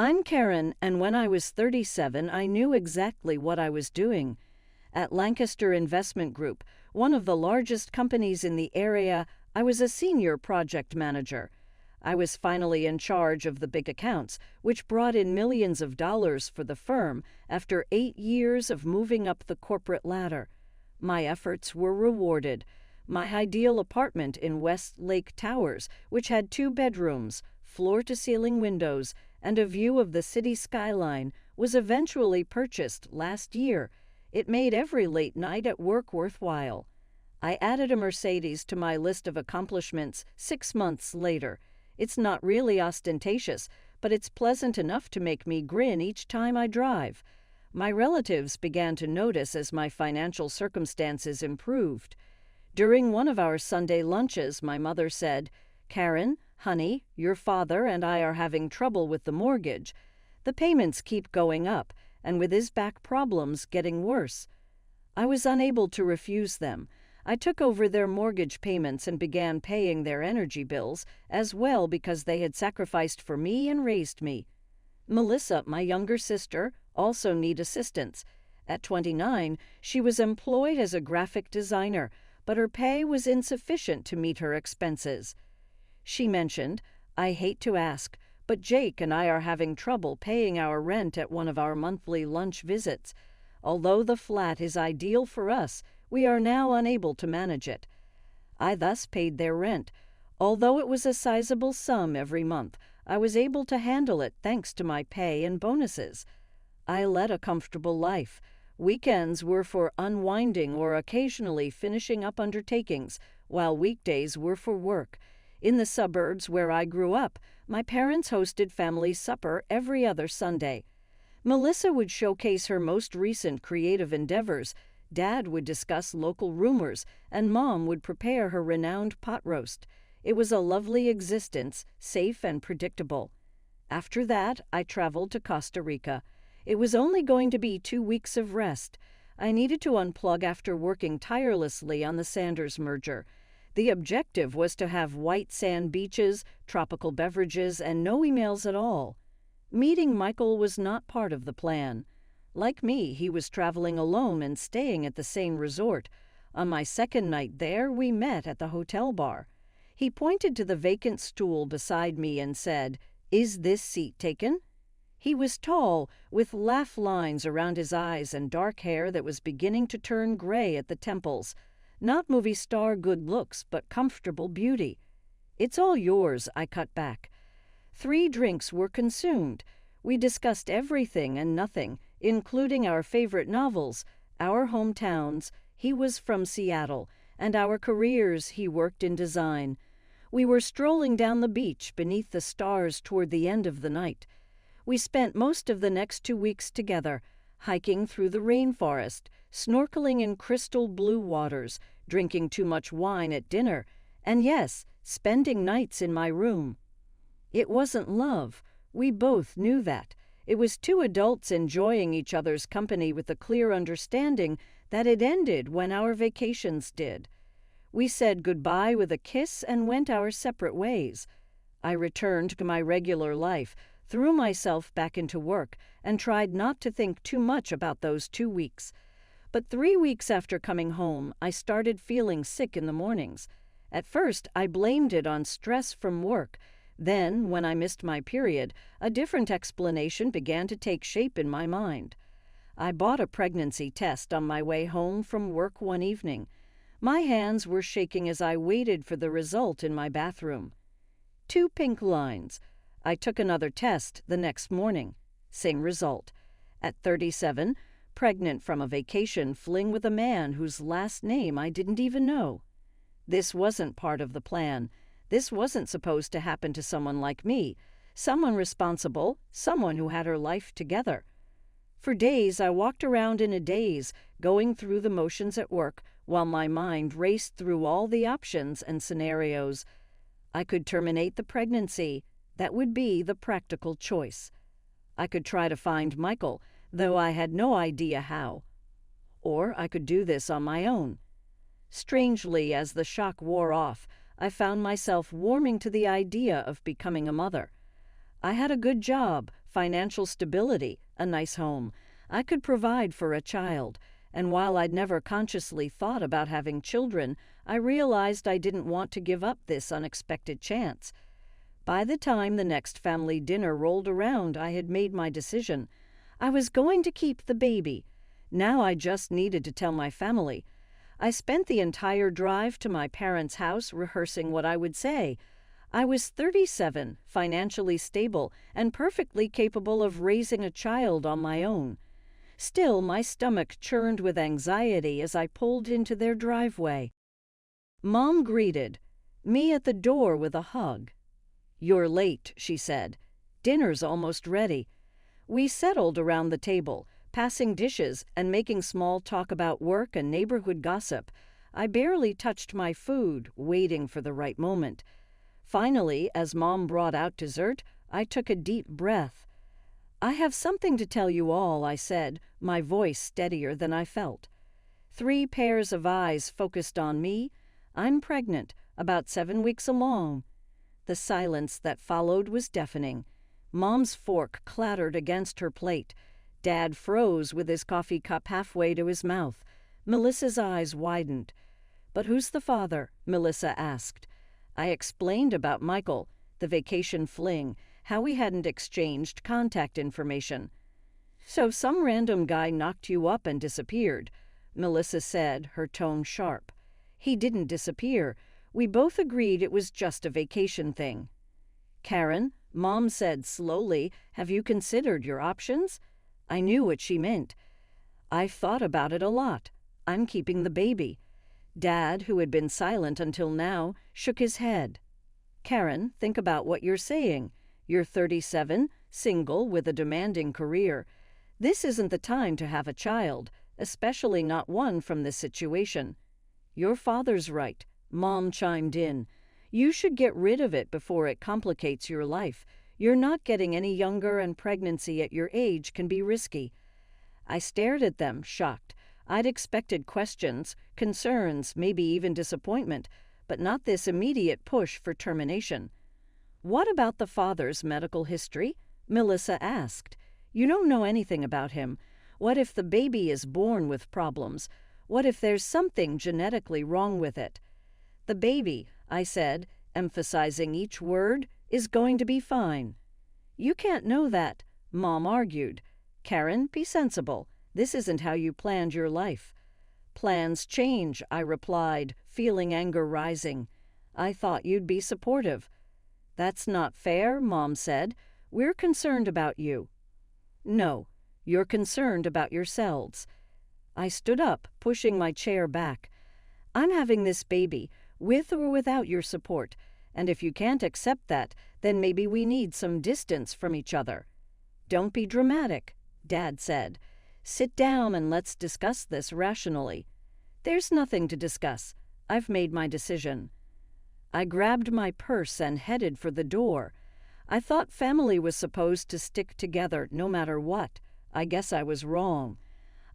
I'm Karen, and when I was 37, I knew exactly what I was doing. At Lancaster Investment Group, one of the largest companies in the area, I was a senior project manager. I was finally in charge of the big accounts, which brought in millions of dollars for the firm after 8 years of moving up the corporate ladder. My efforts were rewarded. My ideal apartment in West Lake Towers, which had 2 bedrooms, floor-to-ceiling windows, and a view of the city skyline, was eventually purchased last year. It made every late night at work worthwhile. I added a Mercedes to my list of accomplishments 6 months later. It's not really ostentatious, but it's pleasant enough to make me grin each time I drive. My relatives began to notice as my financial circumstances improved. During one of our Sunday lunches, my mother said, "Karen, honey, your father and I are having trouble with the mortgage. The payments keep going up, and with his back problems getting worse." I was unable to refuse them. I took over their mortgage payments and began paying their energy bills as well because they had sacrificed for me and raised me. Melissa, my younger sister, also needed assistance. At 29, she was employed as a graphic designer, but her pay was insufficient to meet her expenses. She mentioned, "I hate to ask, but Jake and I are having trouble paying our rent at one of our monthly lunch visits. Although the flat is ideal for us, we are now unable to manage it." I thus paid their rent. Although it was a sizable sum every month, I was able to handle it thanks to my pay and bonuses. I led a comfortable life. Weekends were for unwinding or occasionally finishing up undertakings, while weekdays were for work. In the suburbs where I grew up, my parents hosted family supper every other Sunday. Melissa would showcase her most recent creative endeavors, Dad would discuss local rumors, and Mom would prepare her renowned pot roast. It was a lovely existence, safe and predictable. After that, I traveled to Costa Rica. It was only going to be 2 weeks of rest. I needed to unplug after working tirelessly on the Sanders merger. The objective was to have white sand beaches, tropical beverages, and no emails at all. Meeting Michael was not part of the plan. Like me, he was traveling alone and staying at the same resort. On my second night there, we met at the hotel bar. He pointed to the vacant stool beside me and said, "Is this seat taken?" He was tall, with laugh lines around his eyes and dark hair that was beginning to turn gray at the temples. Not movie star good looks, but comfortable beauty. "It's all yours," I cut back. 3 drinks were consumed. We discussed everything and nothing, including our favorite novels, our hometowns, he was from Seattle, and our careers, he worked in design. We were strolling down the beach beneath the stars toward the end of the night. We spent most of the next 2 weeks together, hiking through the rainforest, snorkeling in crystal blue waters, drinking too much wine at dinner, and yes, spending nights in my room. It wasn't love. We both knew that. It was 2 adults enjoying each other's company with the clear understanding that it ended when our vacations did. We said goodbye with a kiss and went our separate ways. I returned to my regular life, threw myself back into work, and tried not to think too much about those 2 weeks. But 3 weeks after coming home, I started feeling sick in the mornings. At first, I blamed it on stress from work. Then, when I missed my period, a different explanation began to take shape in my mind. I bought a pregnancy test on my way home from work one evening. My hands were shaking as I waited for the result in my bathroom. 2 pink lines. I took another test the next morning. Same result. At 37, pregnant from a vacation fling with a man whose last name I didn't even know. This wasn't part of the plan. This wasn't supposed to happen to someone like me, someone responsible, someone who had her life together. For days, I walked around in a daze, going through the motions at work, while my mind raced through all the options and scenarios. I could terminate the pregnancy. That would be the practical choice. I could try to find Michael, though I had no idea how. Or I could do this on my own. Strangely, as the shock wore off, I found myself warming to the idea of becoming a mother. I had a good job, financial stability, a nice home. I could provide for a child. And while I'd never consciously thought about having children, I realized I didn't want to give up this unexpected chance. By the time the next family dinner rolled around, I had made my decision. I was going to keep the baby. Now I just needed to tell my family. I spent the entire drive to my parents' house rehearsing what I would say. I was 37, financially stable, and perfectly capable of raising a child on my own. Still, my stomach churned with anxiety as I pulled into their driveway. Mom greeted me at the door with a hug. "You're late," she said. "Dinner's almost ready." We settled around the table, passing dishes and making small talk about work and neighborhood gossip. I barely touched my food, waiting for the right moment. Finally, as Mom brought out dessert, I took a deep breath. "I have something to tell you all," I said, my voice steadier than I felt. 3 pairs of eyes focused on me. "I'm pregnant, about 7 weeks along." The silence that followed was deafening. Mom's fork clattered against her plate. Dad froze with his coffee cup halfway to his mouth. Melissa's eyes widened. "But who's the father?" Melissa asked. I explained about Michael, the vacation fling, how we hadn't exchanged contact information. "So some random guy knocked you up and disappeared," Melissa said, her tone sharp. "He didn't disappear. We both agreed it was just a vacation thing." "Karen," Mom said slowly, "have you considered your options?" I knew what she meant. "I've thought about it a lot. I'm keeping the baby." Dad, who had been silent until now, shook his head. "Karen, think about what you're saying. You're 37, single, with a demanding career. This isn't the time to have a child, especially not one from this situation." "Your father's right," Mom chimed in. "You should get rid of it before it complicates your life. You're not getting any younger, and pregnancy at your age can be risky." I stared at them, shocked. I'd expected questions, concerns, maybe even disappointment, but not this immediate push for termination. "What about the father's medical history?" Melissa asked. "You don't know anything about him. What if the baby is born with problems? What if there's something genetically wrong with it?" "The baby," I said, emphasizing each word, "is going to be fine." "You can't know that," Mom argued. "Karen, be sensible. This isn't how you planned your life." "Plans change," I replied, feeling anger rising. "I thought you'd be supportive." "That's not fair," Mom said. "We're concerned about you." "No, you're concerned about yourselves." I stood up, pushing my chair back. "I'm having this baby, with or without your support, and if you can't accept that, then maybe we need some distance from each other." "Don't be dramatic," Dad said. "Sit down and let's discuss this rationally." "There's nothing to discuss. I've made my decision." I grabbed my purse and headed for the door. I thought family was supposed to stick together no matter what. I guess I was wrong.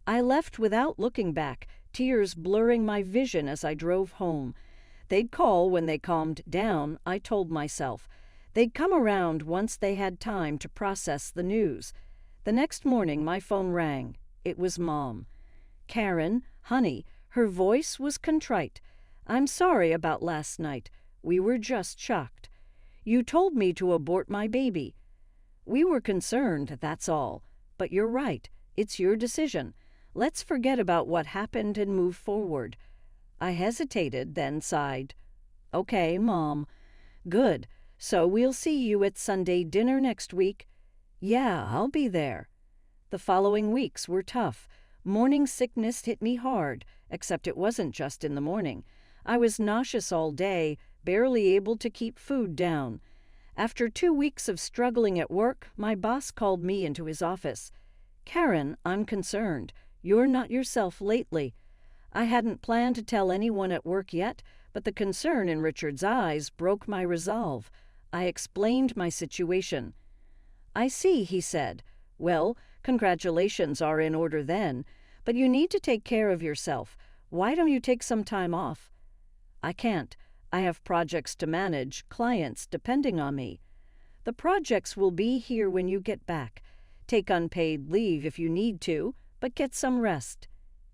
I left without looking back, tears blurring my vision as I drove home. They'd call when they calmed down, I told myself. They'd come around once they had time to process the news. The next morning my phone rang. It was Mom. "Karen, honey," her voice was contrite. "I'm sorry about last night. We were just shocked. You told me to abort my baby. We were concerned, that's all. But you're right. It's your decision. Let's forget about what happened and move forward." I hesitated, then sighed. "Okay, Mom." "Good. So we'll see you at Sunday dinner next week?" "Yeah, I'll be there." The following weeks were tough. Morning sickness hit me hard, except it wasn't just in the morning. I was nauseous all day, barely able to keep food down. After 2 weeks of struggling at work, my boss called me into his office. "Karen, I'm concerned. You're not yourself lately." I hadn't planned to tell anyone at work yet, but the concern in Richard's eyes broke my resolve. I explained my situation. "I see," he said. "Well, congratulations are in order then, but you need to take care of yourself. Why don't you take some time off?" "I can't. I have projects to manage, clients depending on me." The projects will be here when you get back. Take unpaid leave if you need to, but get some rest."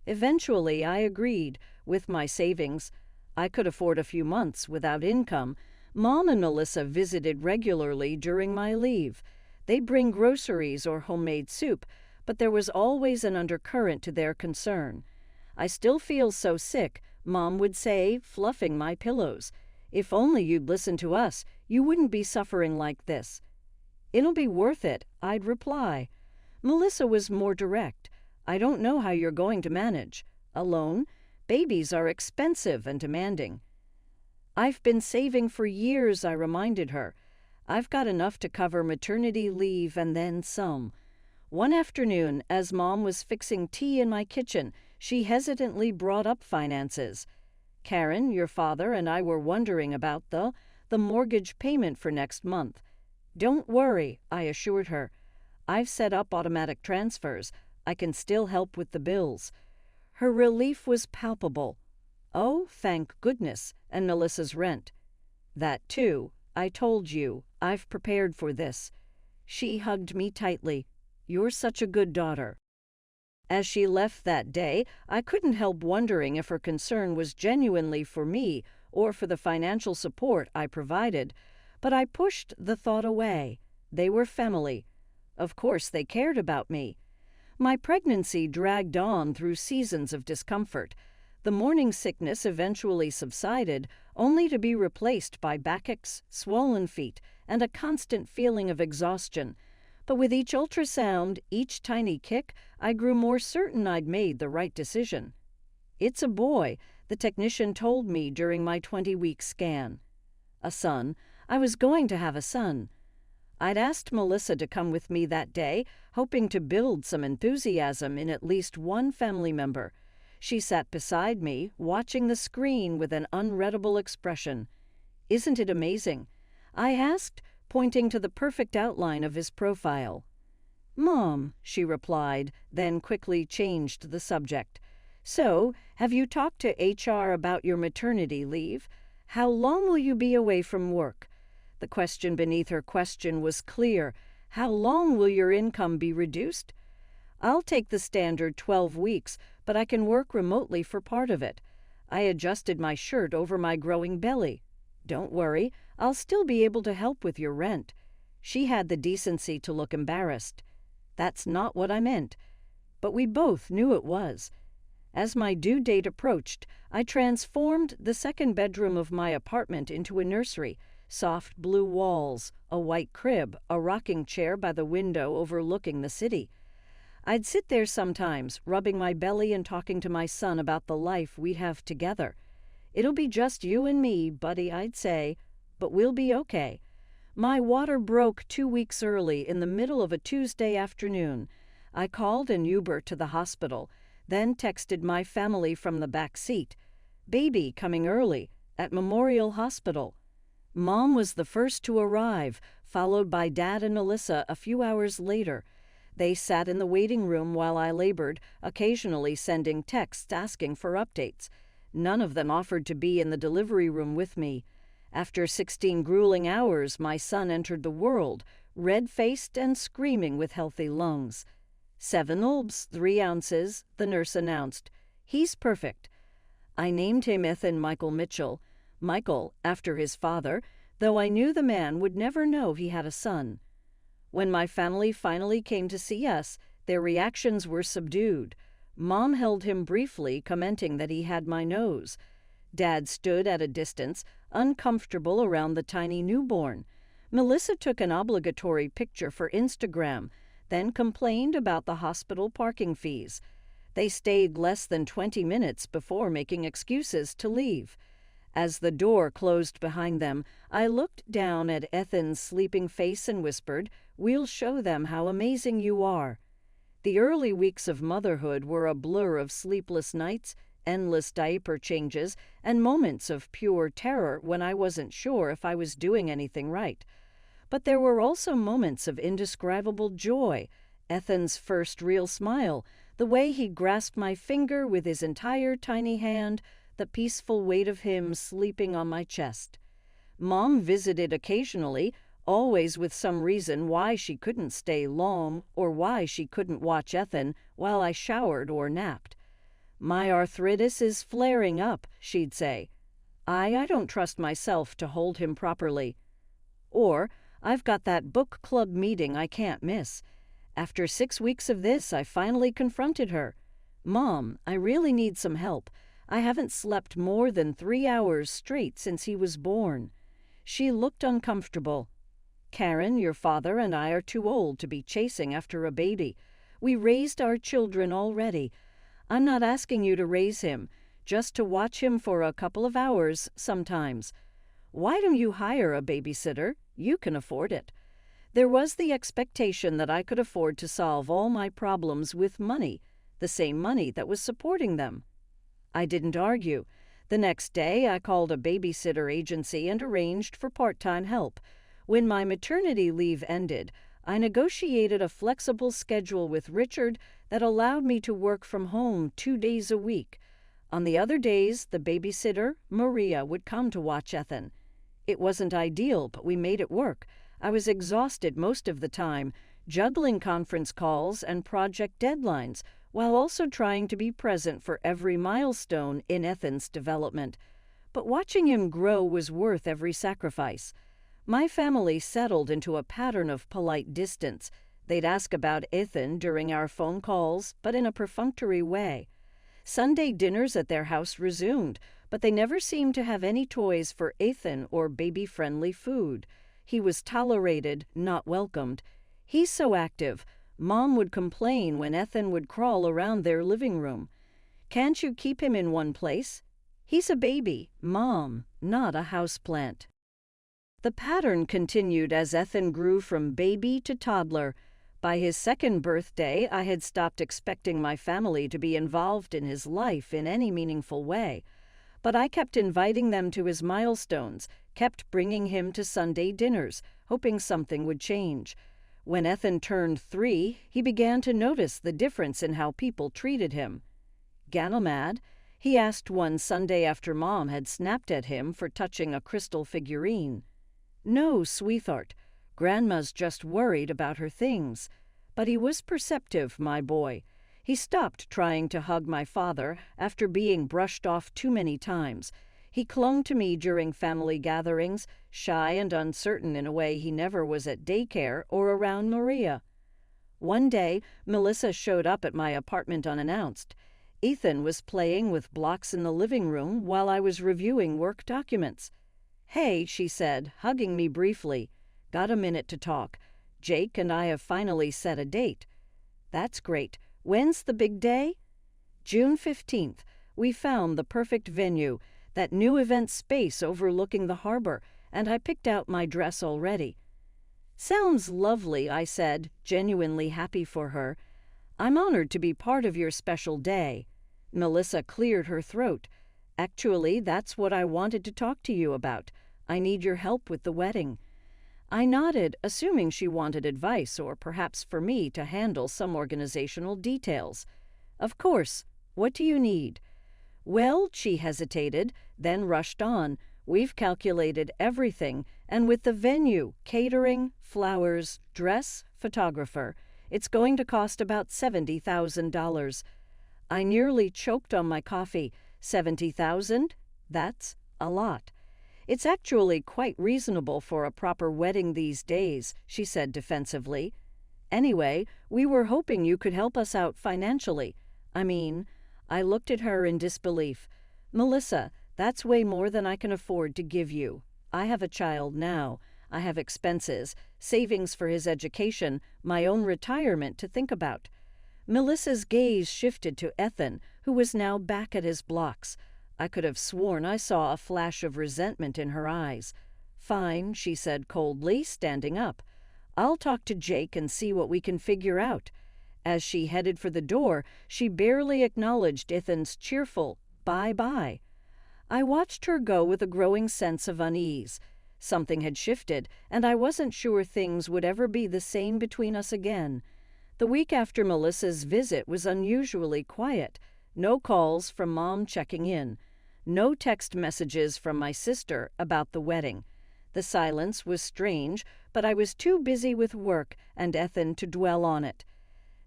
Eventually, I agreed. With my savings, I could afford a few months without income. Mom and Melissa visited regularly during my leave. They'd bring groceries or homemade soup, but there was always an undercurrent to their concern. "I still feel so sick," Mom would say, fluffing my pillows. "If only you'd listen to us, you wouldn't be suffering like this." "It'll be worth it," I'd reply. Melissa was more direct. "I don't know how you're going to manage. Alone? Babies are expensive and demanding." "I've been saving for years," I reminded her. "I've got enough to cover maternity leave and then some." One afternoon, as Mom was fixing tea in my kitchen, she hesitantly brought up finances. "Karen, your father and I were wondering about the mortgage payment for next month." "Don't worry," I assured her. "I've set up automatic transfers. I can still help with the bills." Her relief was palpable. "Oh, thank goodness, and Melissa's rent." "That too. I told you, I've prepared for this." She hugged me tightly. "You're such a good daughter." As she left that day, I couldn't help wondering if her concern was genuinely for me or for the financial support I provided, but I pushed the thought away. They were family. Of course they cared about me. My pregnancy dragged on through seasons of discomfort. The morning sickness eventually subsided, only to be replaced by backaches, swollen feet, and a constant feeling of exhaustion. But with each ultrasound, each tiny kick, I grew more certain I'd made the right decision. "It's a boy," the technician told me during my 20-week scan. A son. I was going to have a son. I'd asked Melissa to come with me that day, hoping to build some enthusiasm in at least one family member. She sat beside me, watching the screen with an unreadable expression. "Isn't it amazing?" I asked, pointing to the perfect outline of his profile. "Mom," she replied, then quickly changed the subject. "So, have you talked to HR about your maternity leave? How long will you be away from work?" The question beneath her question was clear. "How long will your income be reduced?" "I'll take the standard 12 weeks, but I can work remotely for part of it." I adjusted my shirt over my growing belly. "Don't worry, I'll still be able to help with your rent." She had the decency to look embarrassed. "That's not what I meant." But we both knew it was. As my due date approached, I transformed the second bedroom of my apartment into a nursery. Soft blue walls, a white crib, a rocking chair by the window overlooking the city. I'd sit there sometimes, rubbing my belly and talking to my son about the life we'd have together. "It'll be just you and me, buddy," I'd say, "but we'll be okay." My water broke 2 weeks early in the middle of a Tuesday afternoon. I called an Uber to the hospital, then texted my family from the back seat. "Baby coming early, at Memorial Hospital." Mom was the first to arrive, followed by Dad and Melissa a few hours later. They sat in the waiting room while I labored, occasionally sending texts asking for updates. None of them offered to be in the delivery room with me. After 16 grueling hours, my son entered the world, red-faced and screaming with healthy lungs. 7 ulbs, 3 ounces, the nurse announced. "He's perfect." I named him Ethan Michael Mitchell. Michael, after his father, though I knew the man would never know he had a son. When my family finally came to see us, their reactions were subdued. Mom held him briefly, commenting that he had my nose. Dad stood at a distance, uncomfortable around the tiny newborn. Melissa took an obligatory picture for Instagram, then complained about the hospital parking fees. They stayed less than 20 minutes before making excuses to leave. As the door closed behind them, I looked down at Ethan's sleeping face and whispered, "We'll show them how amazing you are." The early weeks of motherhood were a blur of sleepless nights, endless diaper changes, and moments of pure terror when I wasn't sure if I was doing anything right. But there were also moments of indescribable joy. Ethan's first real smile, the way he grasped my finger with his entire tiny hand, the peaceful weight of him sleeping on my chest. Mom visited occasionally, always with some reason why she couldn't stay long or why she couldn't watch Ethan while I showered or napped. "My arthritis is flaring up," she'd say. I don't trust myself to hold him properly." Or, "I've got that book club meeting I can't miss." After 6 weeks of this, I finally confronted her. "Mom, I really need some help. I haven't slept more than 3 hours straight since he was born." She looked uncomfortable. "Karen, your father and I are too old to be chasing after a baby. We raised our children already. I'm not asking you to raise him, just to watch him for a couple of hours sometimes. Why don't you hire a babysitter? You can afford it." There was the expectation that I could afford to solve all my problems with money, the same money that was supporting them. I didn't argue. The next day, I called a babysitter agency and arranged for part-time help. When my maternity leave ended, I negotiated a flexible schedule with Richard that allowed me to work from home 2 days a week. On the other days, the babysitter, Maria, would come to watch Ethan. It wasn't ideal, but we made it work. I was exhausted most of the time, juggling conference calls and project deadlines, while also trying to be present for every milestone in Ethan's development. But watching him grow was worth every sacrifice. My family settled into a pattern of polite distance. They'd ask about Ethan during our phone calls, but in a perfunctory way. Sunday dinners at their house resumed, but they never seemed to have any toys for Ethan or baby-friendly food. He was tolerated, not welcomed. "He's so active." Mom would complain when Ethan would crawl around their living room. "Can't you keep him in one place?" "He's a baby, Mom, not a houseplant." The pattern continued as Ethan grew from baby to toddler. By his second birthday, I had stopped expecting my family to be involved in his life in any meaningful way. But I kept inviting them to his milestones, kept bringing him to Sunday dinners, hoping something would change. When Ethan turned 3, he began to notice the difference in how people treated him. "Ganamad?" he asked one Sunday after Mom had snapped at him for touching a crystal figurine. "No, sweetheart. Grandma's just worried about her things." But he was perceptive, my boy. He stopped trying to hug my father after being brushed off too many times. He clung to me during family gatherings, shy and uncertain in a way he never was at daycare or around Maria. One day, Melissa showed up at my apartment unannounced. Ethan was playing with blocks in the living room while I was reviewing work documents. "Hey," she said, hugging me briefly. "Got a minute to talk. Jake and I have finally set a date." "That's great. When's the big day?" "June 15th. We found the perfect venue, that new event space overlooking the harbor, and I picked out my dress already." "Sounds lovely," I said, genuinely happy for her. "I'm honored to be part of your special day." Melissa cleared her throat. "Actually, that's what I wanted to talk to you about. I need your help with the wedding." I nodded, assuming she wanted advice or perhaps for me to handle some organizational details. "Of course. What do you need?" "Well," she hesitated, then rushed on. "We've calculated everything, and with the venue, catering, flowers, dress, photographer, it's going to cost about $70,000. I nearly choked on my coffee. $70,000? That's a lot. "It's actually quite reasonable for a proper wedding these days," she said defensively. "Anyway, we were hoping you could help us out financially. I looked at her in disbelief. "Melissa, that's way more than I can afford to give you. I have a child now. I have expenses, savings for his education, my own retirement to think about." Melissa's gaze shifted to Ethan, who was now back at his blocks. I could have sworn I saw a flash of resentment in her eyes. "Fine," she said coldly, standing up. "I'll talk to Jake and see what we can figure out." As she headed for the door, she barely acknowledged Ethan's cheerful bye-bye. I watched her go with a growing sense of unease. Something had shifted, and I wasn't sure things would ever be the same between us again. The week after Melissa's visit was unusually quiet. No calls from Mom checking in. No text messages from my sister about the wedding. The silence was strange, but I was too busy with work and Ethan to dwell on it.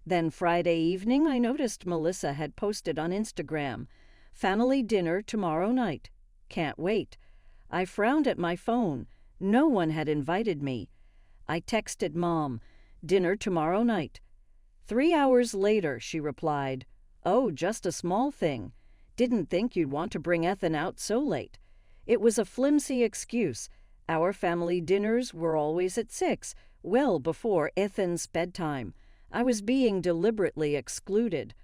Then Friday evening I noticed Melissa had posted on Instagram, "Family dinner tomorrow night. Can't wait." I frowned at my phone. No one had invited me. I texted Mom, "Dinner tomorrow night." 3 hours later, she replied, "Oh, just a small thing. Didn't think you'd want to bring Ethan out so late." It was a flimsy excuse. Our family dinners were always at 6, well before Ethan's bedtime. I was being deliberately excluded.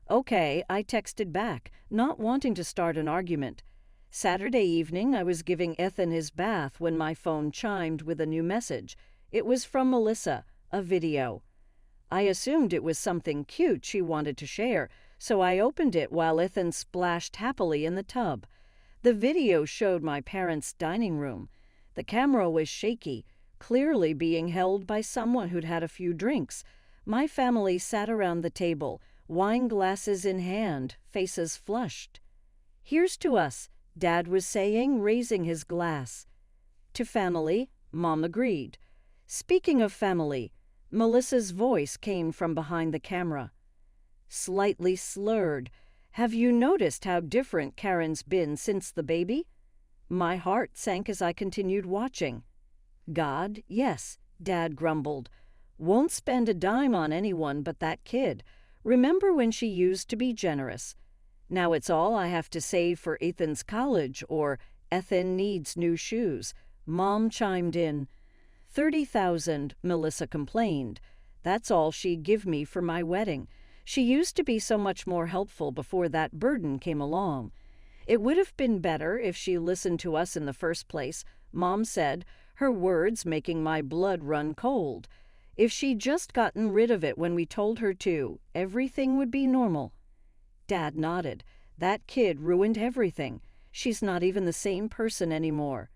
"Okay," I texted back, not wanting to start an argument. Saturday evening, I was giving Ethan his bath when my phone chimed with a new message. It was from Melissa, a video. I assumed it was something cute she wanted to share, so I opened it while Ethan splashed happily in the tub. The video showed my parents' dining room. The camera was shaky, clearly being held by someone who'd had a few drinks. My family sat around the table, wine glasses in hand, faces flushed. "Here's to us," Dad was saying, raising his glass. "To family," Mom agreed. Speaking of family, Melissa's voice came from behind the camera. Slightly slurred. "Have you noticed how different Karen's been since the baby?" My heart sank as I continued watching. "God, yes," Dad grumbled. "Won't spend a dime on anyone but that kid. Remember when she used to be generous? Now it's all I have to save for Ethan's college, or Ethan needs new shoes." Mom chimed in. "30,000, Melissa complained. "That's all she'd give me for my wedding. She used to be so much more helpful before that burden came along. It would have been better if she listened to us in the first place," Mom said, her words making my blood run cold. "If she'd just gotten rid of it when we told her to, everything would be normal." Dad nodded. "That kid ruined everything. She's not even the same person anymore."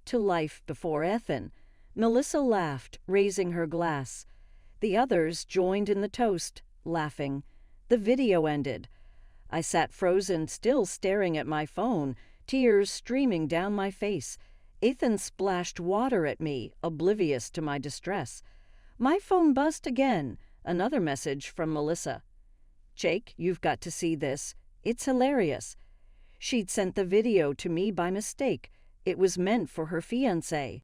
"To life before Ethan." Melissa laughed, raising her glass. The others joined in the toast, laughing. The video ended. I sat frozen, still staring at my phone, tears streaming down my face. Ethan splashed water at me, oblivious to my distress. My phone buzzed again, another message from Melissa. "Jake, you've got to see this. It's hilarious." She'd sent the video to me by mistake. It was meant for her fiancé.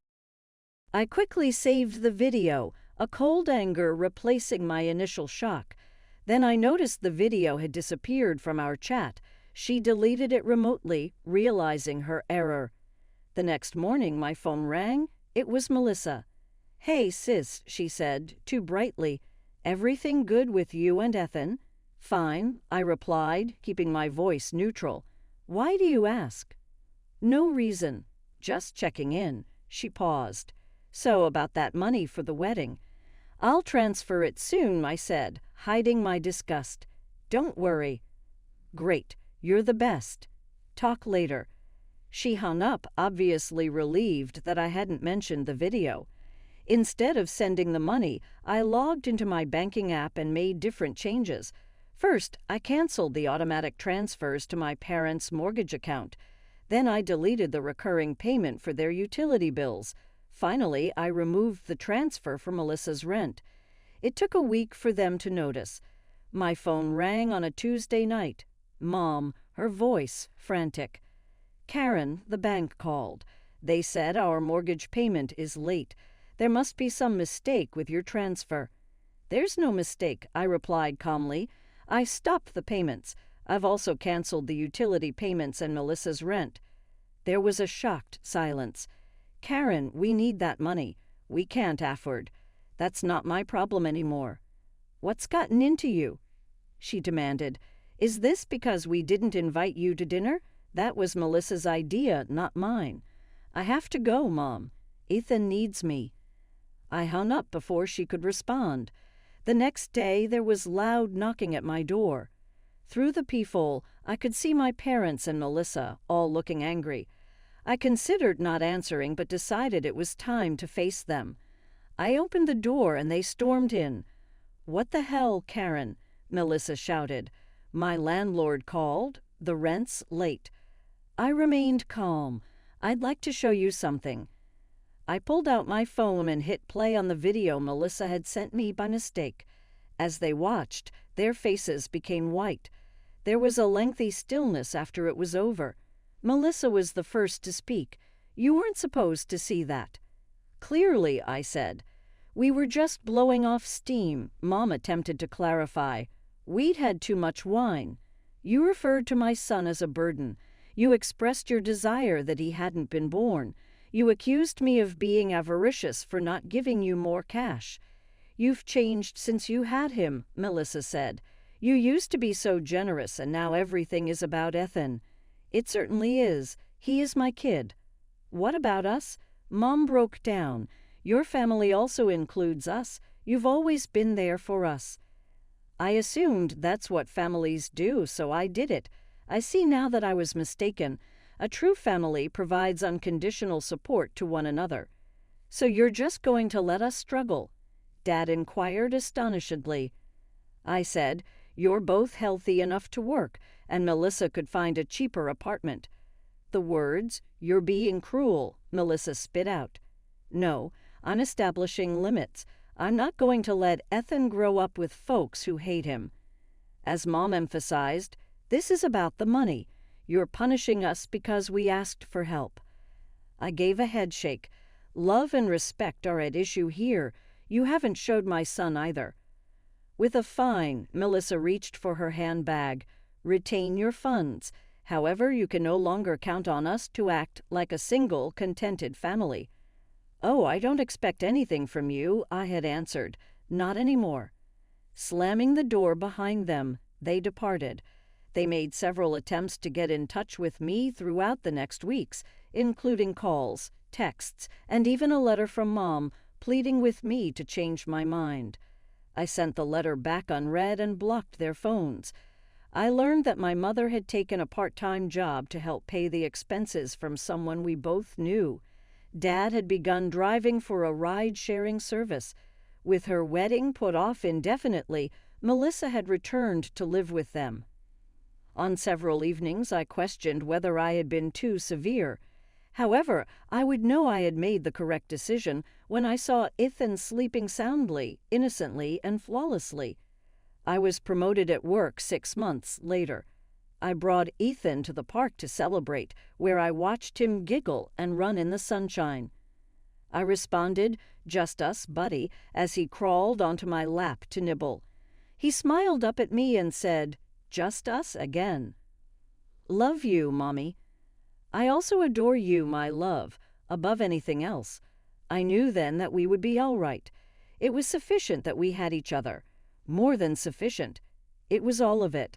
I quickly saved the video, a cold anger replacing my initial shock. Then I noticed the video had disappeared from our chat. She deleted it remotely, realizing her error. The next morning my phone rang. It was Melissa. "Hey, sis," she said, too brightly. "Everything good with you and Ethan?" "Fine," I replied, keeping my voice neutral. "Why do you ask?" "No reason. Just checking in." She paused. "So about that money for the wedding?" "I'll transfer it soon," I said, hiding my disgust. "Don't worry." "Great. You're the best. Talk later." She hung up, obviously relieved that I hadn't mentioned the video. Instead of sending the money, I logged into my banking app and made different changes. First, I canceled the automatic transfers to my parents' mortgage account. Then I deleted the recurring payment for their utility bills. Finally, I removed the transfer for Melissa's rent. It took a week for them to notice. My phone rang on a Tuesday night. Mom, her voice frantic. "Karen, the bank called. They said our mortgage payment is late. There must be some mistake with your transfer." "There's no mistake," I replied calmly. "I stopped the payments. I've also canceled the utility payments and Melissa's rent." There was a shocked silence. "Karen, we need that money. We can't afford. That's not my problem anymore." "What's gotten into you?" she demanded. "Is this because we didn't invite you to dinner? That was Melissa's idea, not mine." "I have to go, Mom. Ethan needs me." I hung up before she could respond. The next day there was loud knocking at my door. Through the peephole, I could see my parents and Melissa, all looking angry. I considered not answering, but decided it was time to face them. I opened the door and they stormed in. "What the hell, Karen?" Melissa shouted. "My landlord called. The rent's late." I remained calm. "I'd like to show you something." I pulled out my phone and hit play on the video Melissa had sent me by mistake. As they watched, their faces became white. There was a lengthy stillness after it was over. Melissa was the first to speak. "You weren't supposed to see that." "Clearly," I said. "We were just blowing off steam," Mom attempted to clarify. "We'd had too much wine. You referred to my son as a burden. You expressed your desire that he hadn't been born. You accused me of being avaricious for not giving you more cash. You've changed since you had him," Melissa said. "You used to be so generous, and now everything is about Ethan." "It certainly is. He is my kid." "What about us?" Mom broke down. "Your family also includes us. You've always been there for us." I assumed that's what families do, so I did it. I see now that I was mistaken. A true family provides unconditional support to one another. "So you're just going to let us struggle?" Dad inquired astonishedly. I said, "You're both healthy enough to work, and Melissa could find a cheaper apartment." The words, "You're being cruel," Melissa spit out. "No, I'm establishing limits. I'm not going to let Ethan grow up with folks who hate him." As Mom emphasized, "This is about the money. You're punishing us because we asked for help." I gave a headshake. "Love and respect are at issue here. You haven't showed my son either." With a fine, Melissa reached for her handbag. "Retain your funds. However, you can no longer count on us to act like a single, contented family." "Oh, I don't expect anything from you," I had answered. "Not anymore." Slamming the door behind them, they departed. They made several attempts to get in touch with me throughout the next weeks, including calls, texts, and even a letter from Mom pleading with me to change my mind. I sent the letter back unread and blocked their phones. I learned that my mother had taken a part-time job to help pay the expenses from someone we both knew. Dad had begun driving for a ride-sharing service. With her wedding put off indefinitely, Melissa had returned to live with them. On several evenings, I questioned whether I had been too severe. However, I would know I had made the correct decision when I saw Ethan sleeping soundly, innocently, and flawlessly. I was promoted at work 6 months later. I brought Ethan to the park to celebrate, where I watched him giggle and run in the sunshine. I responded, "Just us, buddy," as he crawled onto my lap to nibble. He smiled up at me and said, "Just us again." "Love you, Mommy." "I also adore you, my love, above anything else." I knew then that we would be all right. It was sufficient that we had each other. More than sufficient. It was all of it.